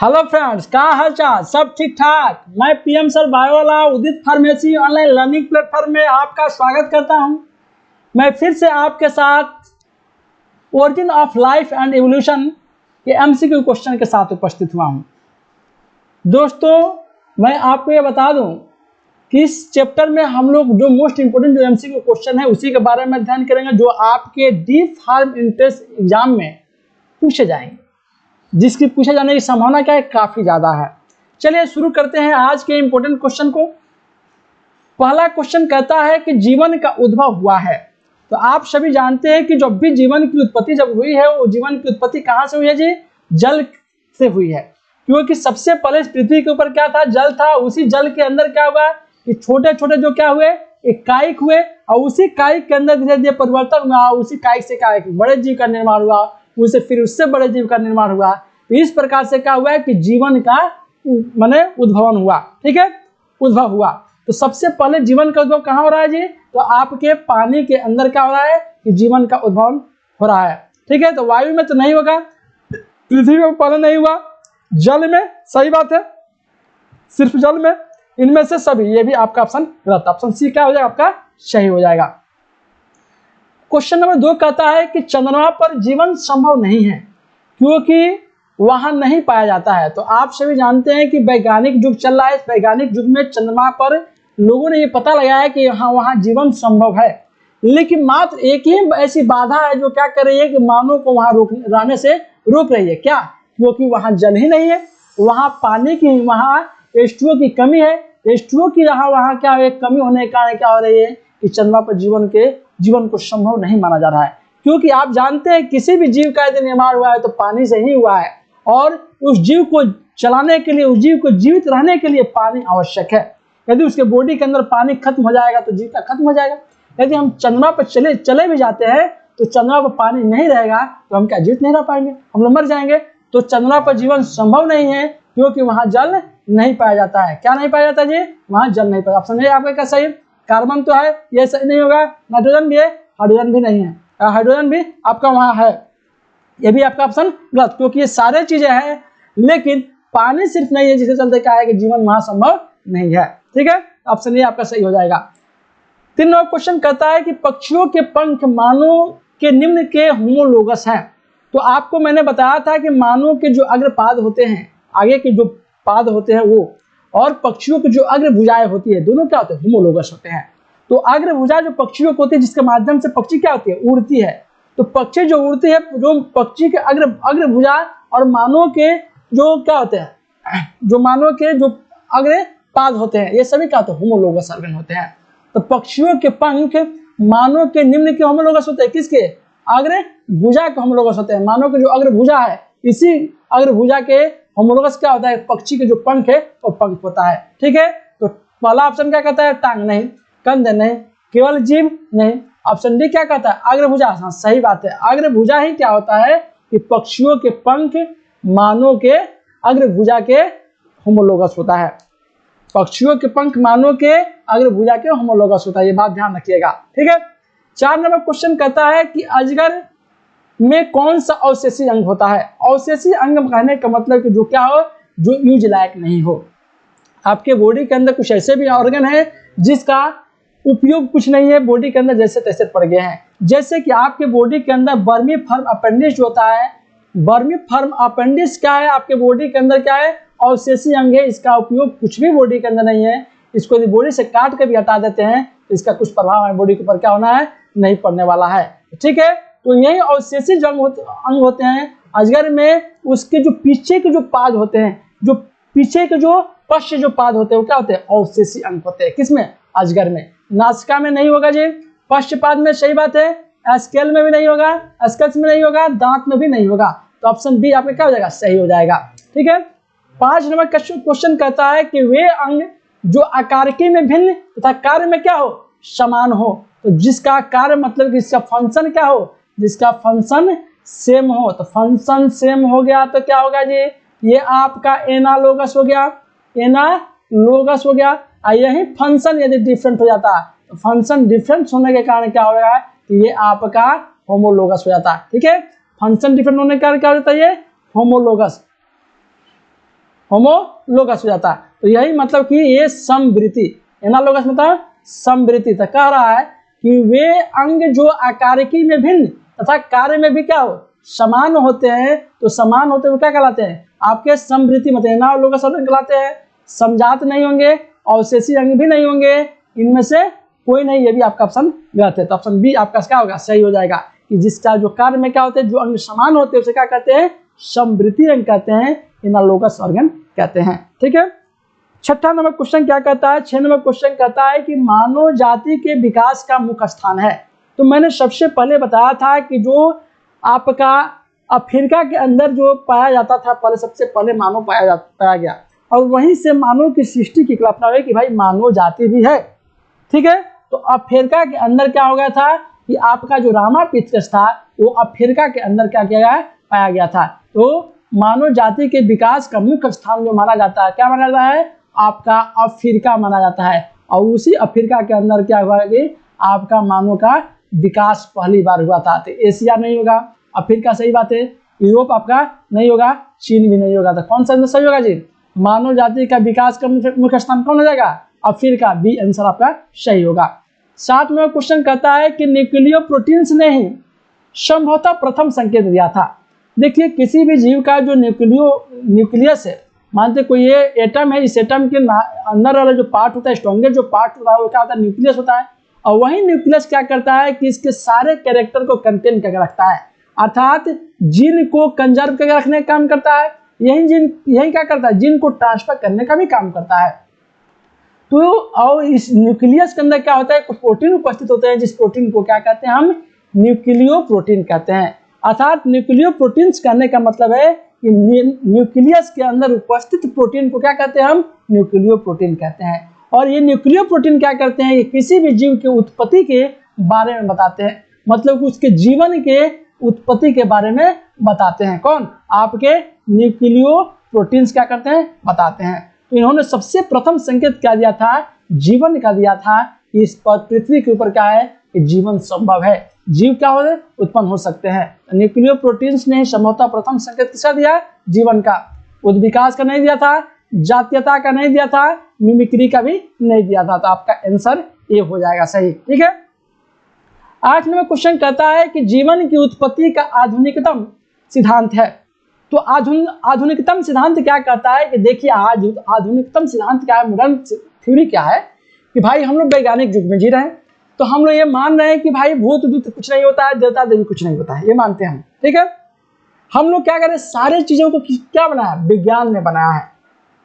Hello friends, क्या हाल चाल? सब ठीक ठाक। मैं पीएम सर बायो वाला उदित फार्मेसी ऑनलाइन लर्निंग प्लेटफॉर्म में आपका स्वागत करता हूं। मैं फिर से आपके साथ origin of life and evolution के एमसीक्यू क्वेश्चन के साथ उपस्थित हुआ हूं। दोस्तों, मैं आपको ये बता दूं कि इस चैप्टर में हम लोग जो मोस्ट इंपोर्टेंट जो एमसीक्यू क्वेश्चन है उसी के बारे में अध्ययन करेंगे, जो आपके डी फार्म इंट्रेंस एग्जाम में पूछे जाएंगे, जिसकी पूछे जाने की संभावना क्या है, काफी ज्यादा है। चलिए शुरू करते हैं आज के इंपॉर्टेंट क्वेश्चन को। पहला क्वेश्चन कहता है कि जीवन का उद्भव हुआ है। तो आप सभी जानते हैं कि जब भी जीवन की उत्पत्ति जब हुई है, वो जीवन की उत्पत्ति कहाँ से हुई है जी? जल से हुई है। क्योंकि सबसे पहले पृथ्वी के ऊपर क्या था? जल था। उसी जल के अंदर क्या हुआ कि छोटे छोटे जो क्या हुए, एक कायिक हुए, और उसी कायिक के अंदर धीरे धीरे परिवर्तन हुआ। उसी कायिक से क्या एक बड़े जीव का निर्माण हुआ, उसे फिर उससे बड़े जीव का निर्माण हुआ। तो इस प्रकार से क्या हुआ है कि जीवन का माने उद्भवन हुआ। ठीक है, उद्भव हुआ। तो सबसे पहले जीवन का उद्भव कहाँ हो रहा है जी? तो आपके पानी के अंदर क्या हो रहा है कि जीवन का उद्भवन हो रहा है। ठीक है, तो वायु में तो नहीं होगा, पृथ्वी में पहले नहीं हुआ, जल में, सही बात है, सिर्फ जल में। इनमें से सभी, ये भी आपका ऑप्शन गलत। ऑप्शन सी क्या हो जाएगा? आपका सही हो जाएगा। क्वेश्चन नंबर 2 कहता है कि चंद्रमा पर जीवन संभव नहीं है क्योंकि वहां नहीं पाया जाता है। तो आप सभी जानते हैं कि वैज्ञानिक युग चल रहा है। इस वैज्ञानिक युग में चंद्रमा पर लोगों ने ये पता लगाया है कि वहां जीवन संभव है, लेकिन मात्र एक ही ऐसी बाधा है जो क्या कर रही है कि मानव को वहां रहने से रोक रही है। क्या? क्योंकि वहां जल ही नहीं है, वहां पानी की, वहां H2O की कमी है। H2O की वहां क्या है, कमी होने के कारण क्या हो रही है कि चंद्रमा पर जीवन को संभव नहीं माना जा रहा है। क्योंकि आप जानते हैं किसी भी जीव का यदि निर्माण हुआ है तो पानी से ही हुआ है, और उस जीव को चलाने के लिए, उस जीव को जीवित रहने के लिए पानी आवश्यक है। यदि उसके बॉडी के अंदर पानी खत्म हो जाएगा तो जीव का खत्म हो जाएगा। यदि हम चंद्रमा पर चले भी जाते हैं तो चंद्रमा पर पानी नहीं रहेगा तो हम क्या जीवित नहीं रह पाएंगे, हम लोग मर जाएंगे। तो चंद्रमा पर जीवन संभव नहीं है क्योंकि वहां जल नहीं पाया जाता है। क्या नहीं पाया जाता जी? वहां जल नहीं पाया। ऑप्शन है आपका क्या सही? कार्बन तो है, ये सही नहीं होगा। नाइट्रोजन भी है, हाइड्रोजन भी नहीं है। हाइड्रोजन भी आपका वहां है, ये भी आपका ऑप्शन गलत, क्योंकि ये सारे चीजें हैं लेकिन पानी सिर्फ नहीं है, जिसके चलते क्या है कि जीवन वहां संभव नहीं है। ठीक है, ऑप्शन ये आपका सही हो जाएगा। 3 नंबर क्वेश्चन कहता है कि पक्षियों के पंख मानव के निम्न के होमोलोगस हैं। तो आपको मैंने बताया था कि मानव के जो अग्रपाद होते हैं, आगे के जो पाद होते हैं वो, और पक्षियों की जो अग्रभुजाएं होती है, दोनों क्या होते हैं? होमोलोगस होते हैं। तो अग्रभुजा जो पक्षियों को होती है, जिसके माध्यम से पक्षी क्या होती है? उड़ती है। तो पक्षी जो उड़ती है, जो पक्षी के अग्रभुजा और मानव के जो क्या होते हैं, जो मानव के जो अग्रपाद होते हैं, ये सभी क्या होते हैं? होमोलोगस ऑर्गन होते हैं। तो पक्षियों के पंख मानव के निम्न के होमोलोगस होते हैं। किसके? अग्रभुजा के होमोलोगस होते हैं। मानव के जो अग्रभुजा है, इसी अग्रभुजा के होमोलोगस क्या होता है? पक्षी के जो पंख है वो पंख होता है। ठीक है, तो पहला ऑप्शन क्या कहता है? टांग नहीं, कंध नहीं, केवल जीभ नहीं। ऑप्शन डी क्या कहता है? अग्रभुजा। हाँ, सही बात है, अग्रभुजा ही क्या होता है कि पक्षियों के पंख मानव के अग्रभुजा के होमोलोगस होता है। पक्षियों के पंख मानव के अग्रभुजा के होमोलोगस होता है, ये बात ध्यान रखिएगा। ठीक है, 4 नंबर क्वेश्चन कहता है कि अजगर में कौन सा अवशेषी अंग होता है? अवशेषी अंग कहने का मतलब कि जो क्या हो, जो यूज लायक नहीं हो। आपके बॉडी के अंदर कुछ ऐसे भी ऑर्गन है जिसका उपयोग कुछ नहीं है, बॉडी के अंदर जैसे तैसे पड़ गए हैं। जैसे कि आपके बॉडी के अंदर वर्मीफॉर्म अपेंडिक्स होता है। वर्मीफॉर्म अपेंडिक्स क्या है? आपके बॉडी के अंदर क्या है? अवशेषी अंग है। इसका उपयोग कुछ भी बॉडी के अंदर नहीं है। इसको यदि बॉडी से काट कर भी हटा देते हैं तो इसका कुछ प्रभाव हमारे बॉडी के ऊपर क्या होना है? नहीं पड़ने वाला है। ठीक है, तो यही अवशेषी जो अंग होते हैं अजगर में, उसके जो पीछे के जो पाद होते हैं, जो पीछे के जो पश्च जो पाद होते हैं वो क्या होते हैं? अवशेषी अंग होते हैं। किसमें? अजगर में। नासिका में नहीं होगा जी, पश्च पाद में, सही बात है। स्केल में भी नहीं होगा, स्कल्स में नहीं होगा, दांत में भी नहीं होगा। तो ऑप्शन बी आपका क्या हो जाएगा? सही हो जाएगा। ठीक है, 5 नंबर क्वेश्चन कहता है कि वे अंग जो आकारकी में भिन्न तथा कार्य में क्या हो? समान हो। तो जिसका कार्य मतलब जिसका फंक्शन क्या हो? जिसका फंक्शन सेम हो। तो फंक्शन सेम हो गया तो क्या होगा जी? ये आपका एनालोगस हो गया, एनालोगस हो गया। यही फंक्शन यदि डिफरेंट हो जाता है तो फंक्शन डिफरेंट होने के कारण क्या होगा कि ये आपका होमोलोगस हो जाता है। ठीक है, फंक्शन डिफरेंट होने के कारण क्या हो जाता है? ये होमोलोगस। होमोलोगस हो जाता है। तो यही मतलब कि ये समवृत्ति, एनालोगस मतलब समवृत्ति। तो कह रहा है कि वे अंग जो आकारिकी में भिन्न तथा कार्य में भी क्या हो समान होते हैं, तो समान होते हुए क्या कहलाते हैं आपके समवृत्ति मतलब एनालोगस अंग कहलाते हैं। समजात नहीं होंगे, अवशेषी अंग भी नहीं होंगे, इनमें से कोई नहीं, ये भी आपका ऑप्शन गलत है। तो ऑप्शन बी आपका क्या होगा सही हो जाएगा कि जिसका जो कार्य में क्या होते हैं जो अंग समान होते हैं उसे क्या कहते हैं समवृत्ति अंग कहते हैं, एनालोगस ऑर्गन कहते हैं। ठीक है, छठा नंबर क्वेश्चन क्या कहता है, 6 नंबर क्वेश्चन कहता है कि मानव जाति के विकास का मुख्य स्थान है। तो मैंने सबसे पहले बताया था कि जो आपका अफ्रीका के अंदर जो पाया जाता था पहले, सबसे पहले मानव पाया गया और वहीं से मानव की सृष्टि की कल्पना हुई कि भाई मानव जाति भी है। ठीक है, तो अफ्रीका के अंदर क्या हो गया था कि आपका जो रामापिथेकस था वो अफ्रीका के अंदर क्या किया गया पाया गया था। तो मानव जाति के विकास का मुख्य स्थान जो माना जाता है क्या माना जाता है आपका अफ्रीका माना जाता है। और उसी अफ्रीका के अंदर क्या हुआ कि आपका मानव का विकास पहली बार हुआ था। तो एशिया नहीं होगा, अफ्रीका सही बात है, यूरोप आपका नहीं होगा, चीन भी नहीं होगा। तो कौन सा आंसर सही होगा जी, मानव जाति का विकास का मुख्य स्थान कौन हो जाएगा अफ्रीका, बी आंसर आपका सही होगा। 7 में क्वेश्चन कहता है कि न्यूक्लियो प्रोटीन्स ने ही संभवतः प्रथम संकेत दिया था। देखिए किसी भी जीव का जो न्यूक्लियस है, मानते कोई ये एटम है, इस एटम के अंदर वाला जो पार्ट होता है स्ट्रॉन्गेस्ट जो पार्ट होता है वो क्या होता है न्यूक्लियस होता है। और वही न्यूक्लियस क्या करता है कि इसके सारे कैरेक्टर को कंटेन करके रखता है, अर्थात जीन को कंजर्व करके रखने का काम करता है। यही क्या करता है जीन को ट्रांसफर करने का भी काम करता है। तो और इस न्यूक्लियस के अंदर क्या होता है कुछ प्रोटीन उपस्थित होते हैं, जिस प्रोटीन को क्या कहते हैं हम न्यूक्लियो प्रोटीन कहते हैं। अर्थात न्यूक्लियो प्रोटीन्स कहने का मतलब है कि न्यूक्लियस के अंदर उपस्थित प्रोटीन को क्या कहते हैं हम न्यूक्लियो प्रोटीन कहते हैं। और ये न्यूक्लियो प्रोटीन क्या करते हैं, ये किसी भी जीव के उत्पत्ति के बारे में बताते हैं, मतलब उसके जीवन के उत्पत्ति के बारे में बताते हैं। कौन आपके न्यूक्लियो प्रोटीन्स क्या करते हैं बताते हैं। तो इन्होंने सबसे प्रथम संकेत क्या दिया था जीवन का दिया था कि इस पर पृथ्वी के ऊपर क्या है कि जीवन संभव है, जीव क्या हो उत्पन्न हो सकते हैं। न्यूक्लियो प्रोटीन्स ने संभवतः प्रथम संकेत किसका दिया जीवन का, उद्विकास का नहीं दिया था, जातीयता का नहीं दिया था, मिमिक्री का भी नहीं दिया था। तो आपका आंसर ए हो जाएगा सही। ठीक है, 8 नंबर क्वेश्चन कहता है कि जीवन की उत्पत्ति का आधुनिकतम सिद्धांत है। तो आधुनिकतम सिद्धांत क्या कहता है कि देखिए आज आधुनिकतम सिद्धांत क्या है, मॉडर्न थ्योरी क्या है कि भाई हम लोग वैज्ञानिक युग में जी रहे हैं, तो हम लोग ये मान रहे हैं कि भाई भूत दूत कुछ नहीं होता है, देवता देवी कुछ नहीं होता है, ये मानते हैं हम। ठीक है, हम लोग क्या करें सारे चीजों को क्या बनाया विज्ञान ने बनाया है।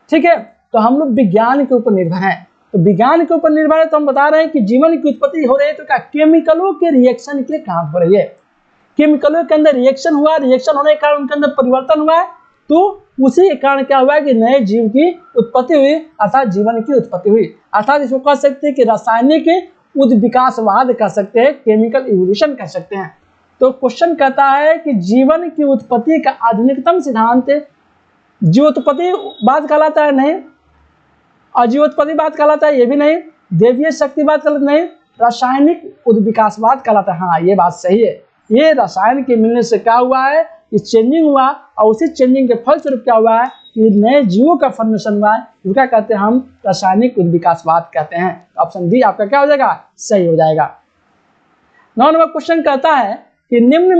ठीक है, तो हम लोग विज्ञान के ऊपर निर्भर हैं। तो विज्ञान के ऊपर निर्भर है तो हम बता रहे हैं कि जीवन की उत्पत्ति हो रही है तो क्या केमिकलों के रिएक्शन के कारण हो रही है। केमिकलों के अंदर रिएक्शन हुआ, रिएक्शन होने के कारण उनके अंदर परिवर्तन हुआ है, तो उसी के कारण क्या हुआ कि नए जीव की उत्पत्ति हुई, अर्थात जीवन की उत्पत्ति हुई। अर्थात इसको कह सकते हैं कि रासायनिक उद्विकासवाद कह सकते हैं, केमिकल इवोल्यूशन कह सकते हैं। तो क्वेश्चन कहता है कि जीवन की उत्पत्ति का आधुनिकतम सिद्धांत जीवोत्पत्तिवाद कहलाता है नहीं, अजीवोत्पत्तिवाद कहलाता है ये भी नहीं, देवीय शक्तिवाद कहलाता नहीं, रासायनिक उद्विकासवाद कहलाता है। हाँ ये बात सही है, ये रसायन के मिलने से क्या हुआ है कि चेंजिंग हुआ और उसी चेंजिंग के फलस्वरूप क्या हुआ है कि नए जीवों का फॉर्मेशन हुआ है, जो क्या कहते हैं हम रासायनिक उद्विकासवाद कहते हैं। ऑप्शन डी आपका क्या हो जाएगा सही हो जाएगा। 9 नंबर क्वेश्चन कहता है कि निम्न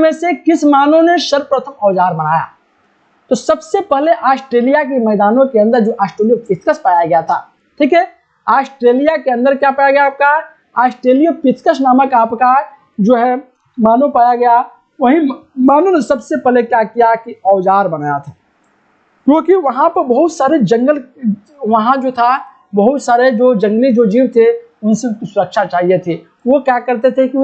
में से किस मानव ने सर्वप्रथम औजार बनाया। तो सबसे पहले ऑस्ट्रेलिया के मैदानों के अंदर जो ऑस्ट्रेलियोपिथेकस पाया गया था। ठीक है, ऑस्ट्रेलिया के अंदर क्या पाया गया आपका ऑस्ट्रेलियोपिथेकस नामक आपका जो है मानव पाया गया। वही मानव ने सबसे पहले क्या किया कि औजार बनाया था, क्योंकि वहां पर बहुत सारे जंगल, वहां जो था बहुत सारे जो जंगली जो जीव थे उनसे सुरक्षा चाहिए थी। वो क्या करते थे कि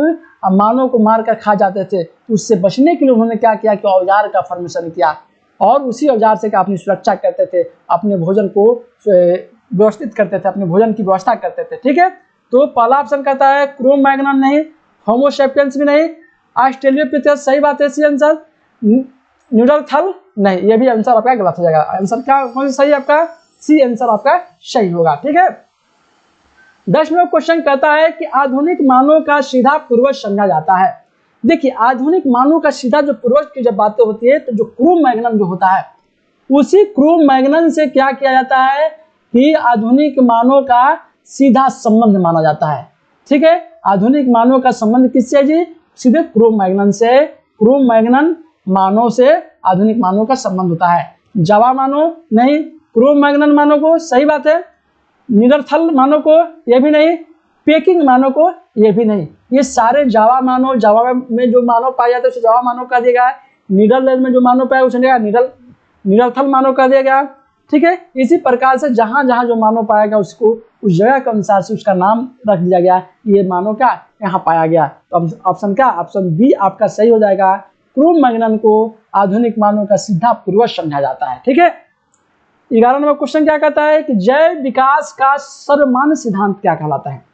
मानव को मार कर खा जाते थे, तो उससे बचने के लिए उन्होंने क्या किया कि औजार का फॉर्मेशन किया और उसी औजार से अपनी सुरक्षा करते थे, अपने भोजन को व्यवस्थित करते थे, अपने भोजन की व्यवस्था करते थे। ठीक है, तो पहला ऑप्शन कहता है क्रो मैग्नम नहीं, होमो सैपियंस भी नहीं, ऑस्ट्रेलियोपिथेकस सही बात है सी आंसर, न्यूडरथल नहीं, ये भी आंसर आपका गलत हो जाएगा। आंसर क्या कौन सा सही आपका सी आंसर आपका सही होगा। ठीक है, 10 नंबर क्वेश्चन कहता है कि आधुनिक मानव का सीधा पूर्वज समझा जाता है। देखिए आधुनिक मानव का सीधा जो पूर्वज की जब बातें होती है तो जो क्रो मैग्नम जो होता है उसी क्रो मैग्नन से क्या किया जाता है कि आधुनिक मानव का सीधा संबंध माना जाता है। ठीक है, आधुनिक मानव का संबंध किससे है जी? सीधे क्रो मैग्नन से। क्रो मैग्नन मानव से आधुनिक मानव का संबंध होता है। जावा मानव नहीं, क्रो मैग्नन मानव को, सही बात है। निडरथल मानव को, यह भी नहीं। पेकिंग मानव को, यह भी नहीं। ये सारे जावा मानव, जावा में जो मानव पाया जाता है उसे जावा मानव कहा दिया गया है। नीदरलैंड में जो मानव पाया उसे निडरथल मानव कहा दिया गया। ठीक है, इसी प्रकार से जहां जहां जो मानव पाया गया उसको उस जगह के अनुसार से उसका नाम रख दिया गया। ये मानव का यहाँ पाया गया। तो ऑप्शन क्या? ऑप्शन बी आपका सही हो जाएगा। क्रो मैग्नन को आधुनिक मानव का सीधा पूर्वज समझा जाता है। ठीक है, 11 नंबर क्वेश्चन क्या कहता है कि जैव विकास का सर्वमान्य सिद्धांत क्या कहलाता है?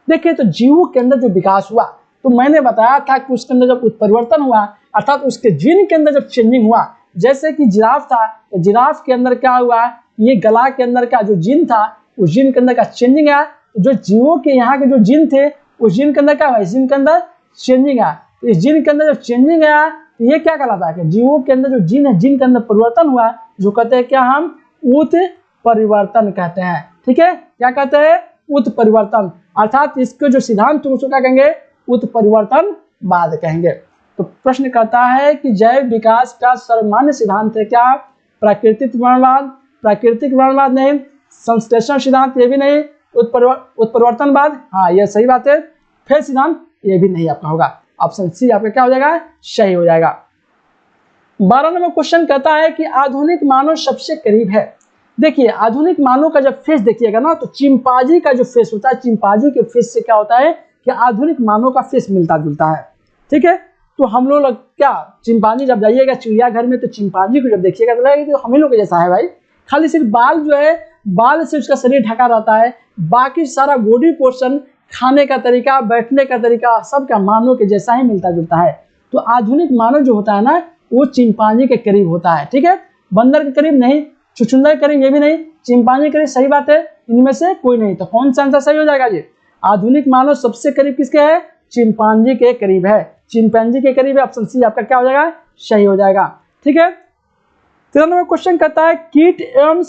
देखिए, तो जीवों के अंदर जो विकास हुआ, तो मैंने बताया था कि उसके अंदर जब उत्परिवर्तन हुआ, अर्थात उसके जीन के अंदर जब चेंजिंग हुआ, जैसे कि जिराफ था, तो जिराफ के अंदर क्या हुआ, ये गला के अंदर का जो जीन था उस जीन के अंदर का चेंजिंग आया। जो जीवों के यहाँ के जो जीन थे उस जीन के अंदर क्या हुआ, इस जीन के अंदर चेंजिंग आया। तो इस जीन के अंदर जब चेंजिंग आया तो ये क्या कहलाता है कि जीवों के अंदर जो जीन है, जीन के अंदर परिवर्तन हुआ, जो कहते हैं क्या, हम उत्परिवर्तन कहते हैं। ठीक है, क्या कहते हैं? उत्परिवर्तन। अर्थात इसके जो सिद्धांत उसको क्या कहेंगे? उत्परिवर्तनवाद कहेंगे। तो प्रश्न कहता है कि जैव विकास का सर्वमान्य सिद्धांत है क्या? प्राकृतिक वर्णवाद, प्राकृतिक वर्णवाद नहीं, संश्लेषण सिद्धांत ये भी नहीं, उत्परिवर्तनवाद, हाँ ये सही बात है, फेज सिद्धांत ये भी नहीं आपका होगा। ऑप्शन सी आपका क्या हो जाएगा? सही हो जाएगा। 12 नंबर क्वेश्चन कहता है कि आधुनिक मानव सबसे करीब है। देखिए, आधुनिक मानव का जब फेस देखिएगा ना, तो चिंपांजी का जो फेस होता है, चिंपांजी के फेस से क्या होता है कि आधुनिक मानव का फेस मिलता जुलता है। ठीक है, तो हम लोग क्या, चिंपांजी जब जाइएगा चिड़ियाघर में तो चिंपांजी को जब देखिएगा तो लगेगा तो हम ही लोग के जैसा है भाई। खाली सिर्फ बाल जो है, बाल से उसका शरीर ढका रहता है, बाकी सारा बॉडी पोर्शन, खाने का तरीका, बैठने का तरीका सब क्या मानव के जैसा ही मिलता जुलता है। तो आधुनिक मानव जो होता है ना, वो चिंपांजी के करीब होता है। ठीक है, बंदर के करीब नहीं, चुचुंदर के करीब ये भी नहीं, चिंपांजी के करीब, सही बात है। इनमें से कोई नहीं, तो कौन सा आंसर सही हो जाएगा जी? आधुनिक मानव सबसे करीब किसके है? चिंपांजी के करीब है, चिंपांजी के करीब है। ऑप्शन सी आपका क्या हो जाएगा? सही हो जाएगा। ठीक है, 13 नंबर क्वेश्चन कहता है कीट एवं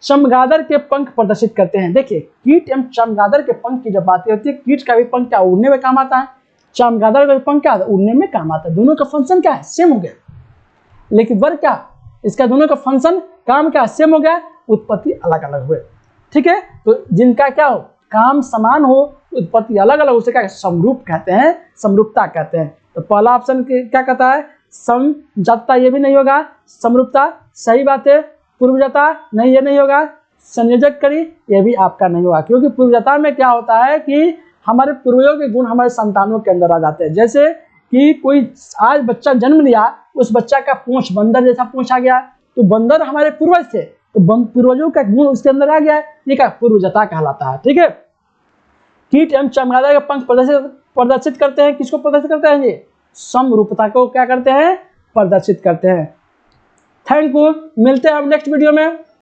चमगादड़ के पंख प्रदर्शित करते हैं। देखिए, कीट एवं चमगादड़ के पंख की जब बात होती है, कीट का भी पंख क्या उड़ने में काम आता है, चमगादड़ का भी पंख क्या उड़ने में काम आता है। दोनों का फंक्शन क्या है? सेम हो गया, लेकिन वर्ग क्या, इसका दोनों का फंक्शन काम क्या सेम हो गया, उत्पत्ति अलग अलग हुए। ठीक है, तो जिनका क्या हो, काम समान हो, उत्पत्ति अलग अलग, उसे क्या समरूप कहते हैं, समरूपता कहते हैं। तो पहला ऑप्शन क्या कहता है? समजातता, ये भी नहीं होगा। समरूपता सही बात है। पूर्वजता नहीं, ये नहीं होगा। संयोजक करी, ये भी आपका नहीं होगा, क्योंकि पूर्वजता में क्या होता है कि हमारे पूर्वजों के गुण हमारे संतानों के अंदर आ जाते हैं। जैसे कि कोई आज बच्चा जन्म लिया, उस बच्चा का पूंछ बंदर जैसा पूंछ आ गया, तो बंदर हमारे पूर्वज थे, तो पूर्वजों का गुण उसके अंदर आ गया है, ये क्या पूर्वजता कहलाता है। ठीक है, कीट एवं चमगादड़ का पंख प्रदर्शित करते हैं, किसको प्रदर्शित करते हैं? ये समरूपता को क्या करते हैं? प्रदर्शित करते हैं। थैंक यू, मिलते हैं अब नेक्स्ट वीडियो में।